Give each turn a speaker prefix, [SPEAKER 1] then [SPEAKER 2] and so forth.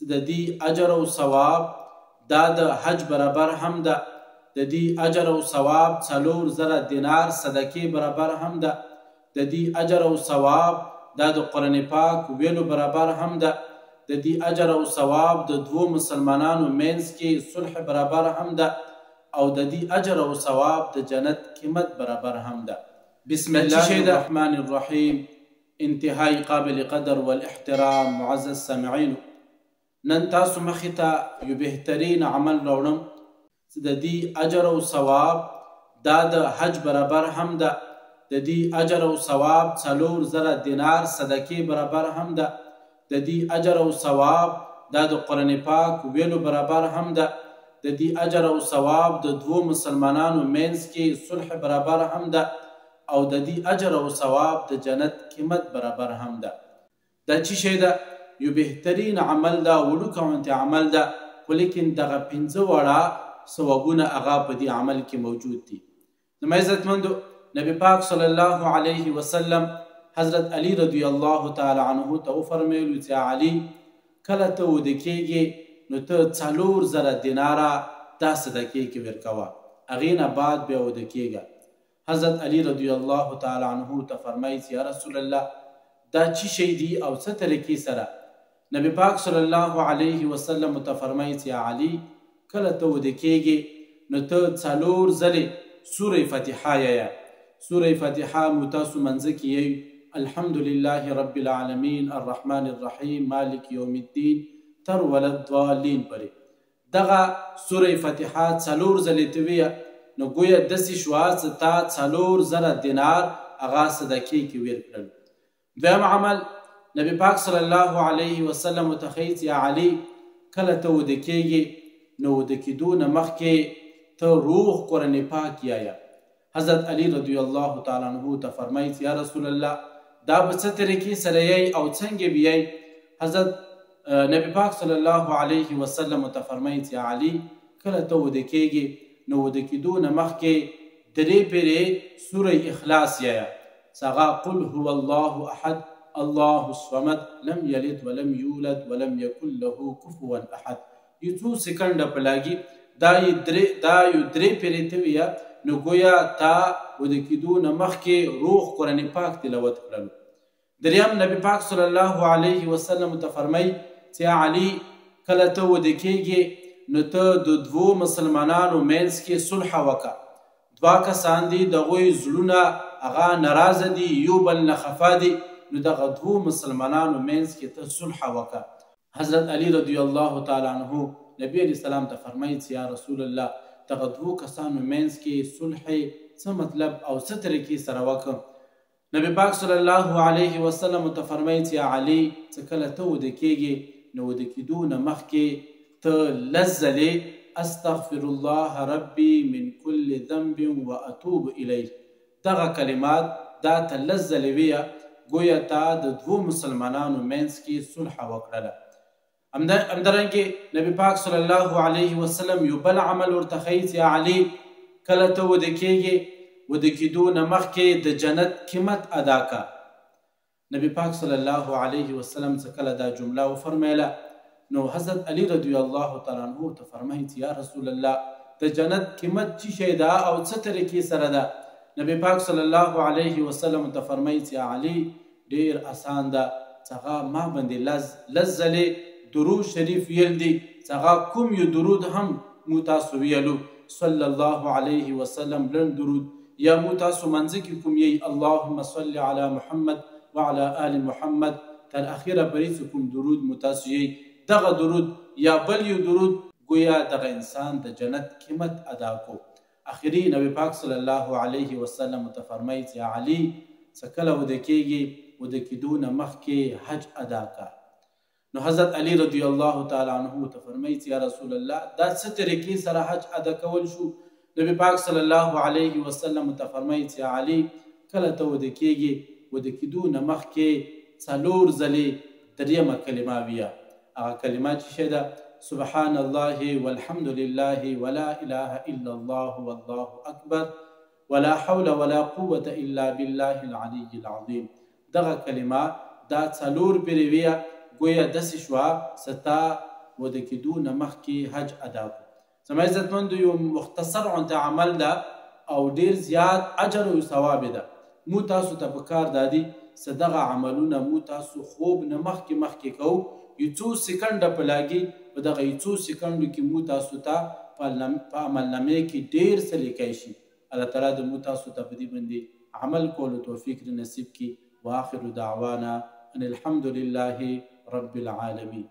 [SPEAKER 1] چې د دې اجر او ثواب دا د حج برابر هم ده، د دې اجر او ثواب 4,000 دینار صدقې برابر هم ده، د دې اجر او ثواب دا د قرآن پاک ویلو برابر هم ده، د دې اجر او ثواب د 2 مسلمانانو منځ کې صلح برابر هم ده، او د دې اجر او ثواب د جنت قیمت برابر هم ده. بسم الله الرحمن الرحیم. انتهائی قابل قدر والاحترام معزز سامعینو، نن تاسو مخې ته یو بهترین عمل راوړم چې د دې اجر او ثواب دا د حج برابر هم ده، د دې اجر او ثواب 4,000 دینار صدقې برابر هم ده، د دې اجر او ثواب دا د قرآن پاک ویلو برابر هم ده، د دې اجر او ثواب د 2 مسلمانانو منځ کې صلح برابر هم ده، او د دې اجر او ثواب د جنت قیمت برابر هم ده. دا چې شی ده یو بهترین عمل ده، وړوکی عمل ده، خو لیکن دغه 5 وړه ثوابونه هغه په دې عمل کې موجود دي. زما عزتمندو، نبی پاک صلی الله علیه وسلم حضرت علی رضی الله تعالی عنه ته وفرمیلو چې علی کله ته وده کېږي نو ته 4,000 دیناره دا صدقې کې ورکوه، هغې نه بعد بیا وده کېږه. حضرت علی رضی الله تعالی عنه ته فرمایي چې یا رسول الله دا چې شی دی او څه طریقې سره؟ نبی پاک صلی الله علیه وسلم ته فرمایي چې علی کله ته وده کېږي نو ته 4 ځلې سوره فتحه یایه. سوره فتحه مو تاسو منځ کې یی الحمدلله رب العالمین الرحمن الرحیم مالک یوم الدین تر وللضالین پورې. دغه سوره فتحه 4 ځلې ته ویه نو گویا داسې شوه چې تا 4,000 دینار هغه صدقې کې ورکړل. دویم عمل نبی پاک صلی الله علیه وسلم ته ښیي چې یا علی کله ته وده کېږي نو وده کېدو نه مخکې ته روغ قرآن پاک یایه. حضرت علی رضی الله تعالی عنه ته فرمایي چې یا رسول الله دا به څه طریقې سره یی او څنګه به یی؟ حضرت نبی پاک صلی الله علیه وسلم ته فرمایي چې یا علی کله ته وده کېږي نو وده کېدو نه مخکې 3 پیرې سوره اخلاص یایه، هغه قل هو الله احد الله الصمد لم یلد ولم یولد ولم یکن له کفوا احد. یو څو سکنډه په لاګي دا یو 3 پیرې ته ویه نو گویا تا وده کېدو نه مخکې روغ قرآن پاک تلاوت کړلو. دریم نبی پاک صلی الله علیه وسلم ته فرمایي چې یا علی کله ته وده کېږي نو ته د 2 مسلمانانو منځ کې صلح وکړه. 2 کسان دي د هغوی زړونه هغه ناراضه دي، یو بل نه خفه دي، نو دغه 2 مسلمانانو منځ کې ته صلح وکړه. حضرت علی رضی الله تعالی عنه نبی علیه السلام ته فرمایي چې یا رسول الله دغه 2 کسانو منځ کې صلح څه مطلب او څه طریقې سره وکړم؟ نبی پاک صلی الله علیه وسلم ته فرمایي چې یا علی چې کله ته وده کېږي نو وده کېدو نه مخکې ته 10 ځلې استغفر الله ربي من كل ذنب واتوب الیه. دغه کلمات دا ته 10 ځلې ویه، گویا تا د 2 مسلمانانو منځ کې صلح وکړله. همدارنګې نبی پاک صلی الله علیه وسلم یو بل عمل ورته ښیي چې یا علی کله ته وده کېږي وده کېدو نه مخکې د جنت قیمت ادا کا. نبی پاک صلی الله علیه وسلم څه کله دا جمله وفرمیله نو حضرت علی رضی الله تعالی عنه ته فرمایي چې یا رسول الله د جنت قیمت چې شی ده او څه طریقې سره ده؟ نبی پاک صلی الله علیه وسلم ته فرمایي چې یا علی ډیر آسان ده، چې هغه ما باندې 10 ځلې درود شریف ویل دي، چې هغه کوم یو درود هم مو تاسو ویلو صلی الله علیه وسلم لنډ درود، یا مو تاسو منځ کې کوم یی اللهم صل علی محمد وعلى آل محمد تر اخره پورې کوم درود مو تاسو یی، دغه درود یا بل یو درود گویا دغه انسان د جنت قیمت ادا کو. اخري نبی پاک صلی الله علیه وسلم ته فرمایي چې یا علی څه کله وده کېږي وده کېدو نه مخکې حج ادا کا. نو حضرت علی رضی الله تعالی عنه ته فرمایي چې یا رسول الله دا څه طریقې سره حج ادا کول شو؟ نبی پاک صلی الله علیه وسلم ته فرمایي چې یا علی کله ته وده کېږي وده کېدو نه مخکې 4 ځلې 3 کلمه ویه. هغه کلمه چې شی ده سبحان الله والحمد لله ولا اله الا الله والله اکبر ولا حول ولا قوة الا بالله العلي العظیم. دغه کلمه دا 4 پیرې ویه، گویا داسې شوه ستا وده کېدو نه مخکې حج ادا کړو. زما عزتمندو یو مختصر غونته عمل ده او ډیر زیات اجر او ثواب ده. مو تاسو ته پکار دادي چې دغه عملونه مو تاسو خوب نه مخکې کوو. یو څو سکنډه په لاګي په دغه یو څو سکنډو کې مو تاسو ته په عملنامې کې ډیر څه لیکلی شي. الله تعالی د مو تاسو ته په دې باندې عمل کولو توفیق نصیب کړي. واخر دعوانا ان الحمد لله رب العالمين.